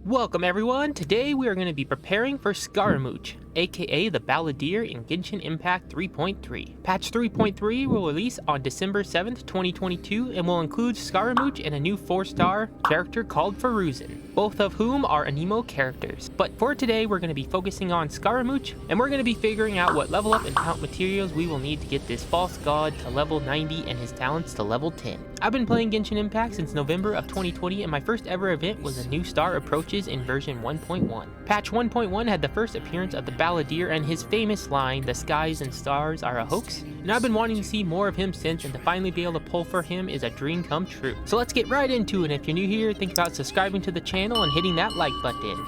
Welcome everyone! Today we are going to be preparing for Scaramouche, aka the Balladeer in Genshin Impact 3.3. Patch 3.3 will release on December 7th, 2022 and will include Scaramouche and a new 4-star character called Faruzen, both of whom are Anemo characters. But for today we're going to be focusing on Scaramouche, and we're going to be figuring out what level up and talent materials we will need to get this false god to level 90 and his talents to level 10. I've been playing Genshin Impact since November of 2020 and my first ever event was a new star approaches in version 1.1. Patch 1.1 had the first appearance of the Balladeer and his famous line, "The skies and stars are a hoax," and I've been wanting to see more of him since, and to finally be able to pull for him is a dream come true. So let's get right into it, and if you're new here, think about subscribing to the channel and hitting that like button.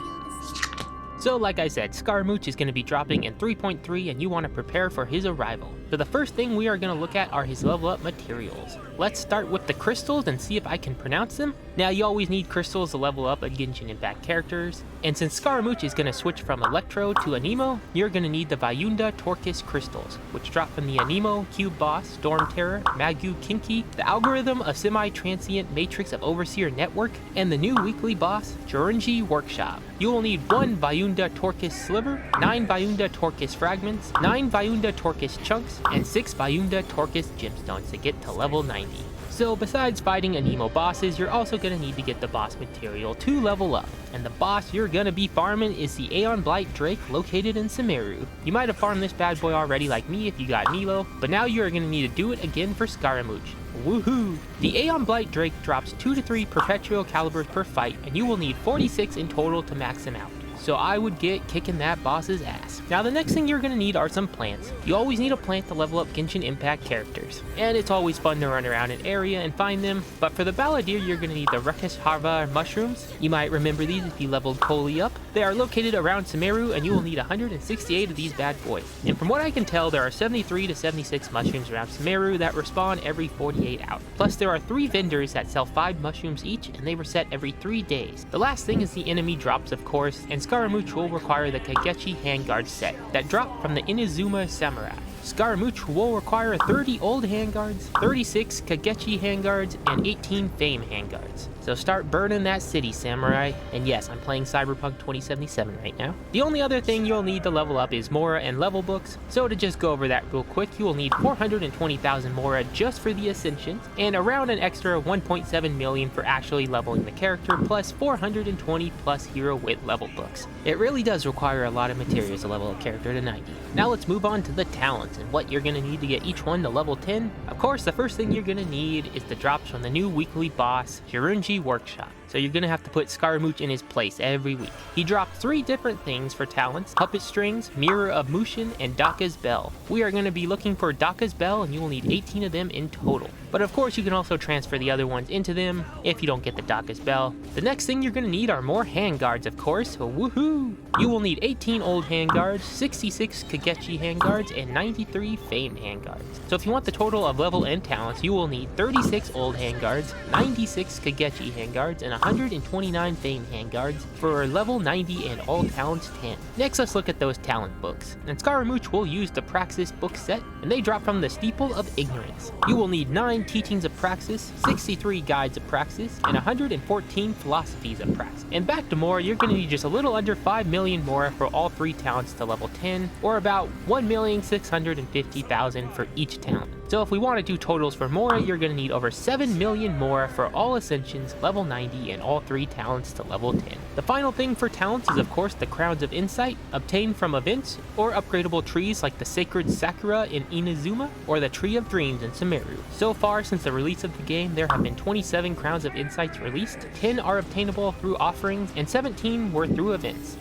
So like I said, Scaramouche is going to be dropping in 3.3 and you want to prepare for his arrival. So the first thing we are going to look at are his level up materials. Let's start with the crystals and see if I can pronounce them. Now you always need crystals to level up a Genshin Impact characters, and since Scaramouche is going to switch from Electro to Anemo, you're going to need the Vyunda Torquus crystals, which drop from the Anemo Cube Boss, Storm Terror, Magu Kinki, the Algorithm of Semi-Transient Matrix of Overseer Network, and the new weekly boss, Jorunji Workshop. You will need 1 Vyunda Torquus Sliver, 9 Vyunda Torquus Fragments, 9 Vyunda Torquus Chunks, and 6 Vyunda Torquus Gemstones to get to level 90. So besides fighting Anemo bosses, you're also going to need to get the boss material to level up. And the boss you're going to be farming is the Aeon Blight Drake located in Sumeru. You might have farmed this bad boy already like me if you got Nilo, but now you're going to need to do it again for Scaramouche. Woohoo! The Aeon Blight Drake drops 2 to 3 perpetual calibers per fight, and you will need 46 in total to max him out. So I would get kicking that boss's ass. Now the next thing you're going to need are some plants. You always need a plant to level up Genshin Impact characters, and it's always fun to run around an area and find them, but for the Balladeer you're going to need the Ruckus Harva mushrooms. You might remember these if you leveled Koli up. They are located around Sumeru and you will need 168 of these bad boys. And from what I can tell, there are 73 to 76 mushrooms around Sumeru that respawn every 48 hours. Plus there are 3 vendors that sell 5 mushrooms each, and they reset every 3 days. The last thing is the enemy drops, of course, and Scaramouche will require the Kageuchi handguard set that drop from the Inazuma Samurai. Scaramouche will require 30 old handguards, 36 kageuchi handguards, and 18 fame handguards. So start burning that city, samurai. And yes, I'm playing Cyberpunk 2077 right now. The only other thing you'll need to level up is Mora and level books. So to just go over that real quick, you will need 420,000 Mora just for the Ascensions, and around an extra 1.7 million for actually leveling the character, plus 420 plus hero wit level books. It really does require a lot of materials to level a character to 90. Now let's move on to the talents and what you're going to need to get each one to level 10. Of course, the first thing you're going to need is the drops from the new weekly boss, Jorunji Workshop. So you're going to have to put Scaramouche in his place every week. He dropped 3 different things for talents: Puppet Strings, Mirror of Mushin, and Daka's Bell. We are going to be looking for Daka's Bell, and you will need 18 of them in total. But of course you can also transfer the other ones into them if you don't get the Daka's Bell. The next thing you're going to need are more handguards, of course. Woohoo! You will need 18 old handguards, 66 kageuchi handguards, and 93 fame handguards. So if you want the total of level and talents, you will need 36 old handguards, 96 kageuchi handguards, and 129 fame handguards for level 90 and all talents 10. Next, let's look at those talent books. And Scaramouche will use the Praxis book set, and they drop from the Steeple of Ignorance. You will need 9 Teachings of Praxis, 63 Guides of Praxis, and 114 Philosophies of Praxis. And back to Mora, you're going to need just a little under 5 million Mora for all 3 talents to level 10, or about 1,650,000 for each talent. So if we want to do totals for Mora, you're going to need over 7 million Mora for all Ascensions, level 90, and all 3 talents to level 10. The final thing for talents is of course the Crowns of Insight, obtained from events or upgradable trees like the Sacred Sakura in Inazuma or the Tree of Dreams in Sumeru. So far since the release of the game, there have been 27 Crowns of Insights released, 10 are obtainable through offerings, and 17 were through events.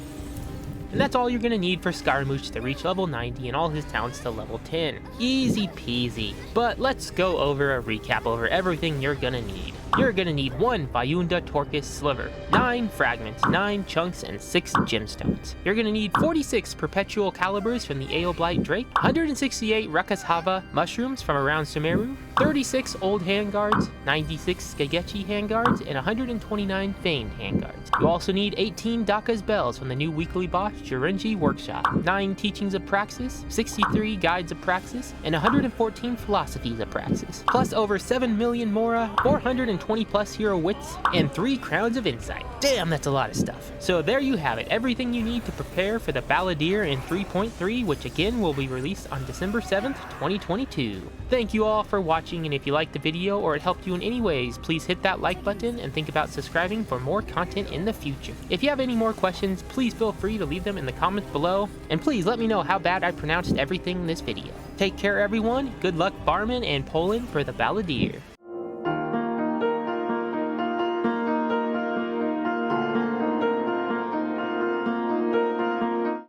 And that's all you're going to need for Scaramouche to reach level 90 and all his talents to level 10. Easy peasy. But let's go over a recap over everything you're going to need. You're going to need 1 Vyunda Torquus Sliver, 9 Fragments, 9 Chunks, and 6 Gemstones. You're going to need 46 Perpetual Calibers from the Aeon Blight Drake, 168 Ruckus Hava Mushrooms from around Sumeru, 36 Old Handguards, 96 Kageuchi Handguards, and 129 Famed Handguards. You also need 18 Daka's Bells from the new weekly boss, Jorunji Workshop, 9 Teachings of Praxis, 63 Guides of Praxis, and 114 Philosophies of Praxis, plus over 7 million Mora, 420 120 plus hero wits, and 3 crowns of insight. Damn, that's a lot of stuff. So there you have it, everything you need to prepare for the Balladeer in 3.3, which again will be released on December 7th, 2022. Thank you all for watching, and if you liked the video or it helped you in any ways, please hit that like button and think about subscribing for more content in the future. If you have any more questions, please feel free to leave them in the comments below, and please let me know how bad I pronounced everything in this video. Take care everyone, good luck Barman and Poland for the Balladeer.